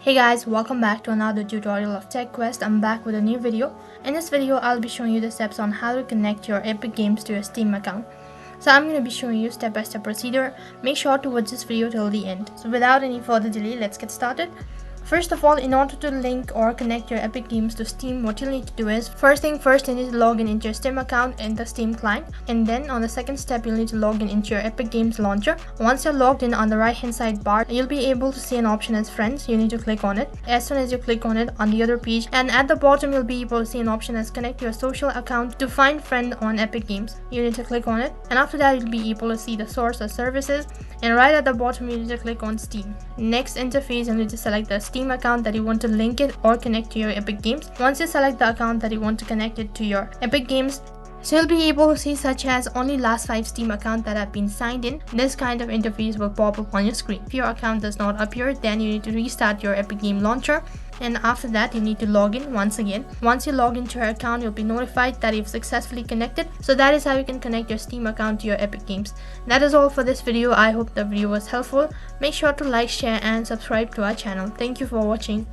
Hey guys, welcome back to another tutorial of TechQuest. I'm back with a new video. In this video, I'll be showing you the steps on how to connect your Epic Games to your Steam account. So I'm going to be showing you step-by-step procedure. Make sure to watch this video till the end. So without any further delay, let's get started. First of all, in order to link or connect your Epic Games to Steam, what you'll need to do is, first thing first, you need to log in into your Steam account in the Steam client, and then on the second step, you'll need to log in into your Epic Games launcher. Once you're logged in, on the right hand side bar, you'll be able to see an option as friends. You need to click on it. As soon as you click on it on the other page, and at the bottom, you'll be able to see an option as connect your social account to find friend on Epic Games. You need to click on it, and after that, you'll be able to see the source of services, and right at the bottom, you need to click on Steam. Next interface, you need to select the Steam account that you want to link it or connect to your Epic Games. Once you select the account that you want to connect it to your Epic Games, so you'll be able to see such as only last 5 Steam accounts that have been signed in. This kind of interface will pop up on your screen. If your account does not appear, then you need to restart your Epic Game launcher, and after that you need to log in once again. Once you log into your account, you'll be notified that you've successfully connected. So that is how you can connect your Steam account to your Epic Games. That is all for this video. I hope the video was helpful. Make sure to like, share and subscribe to our channel. Thank you for watching.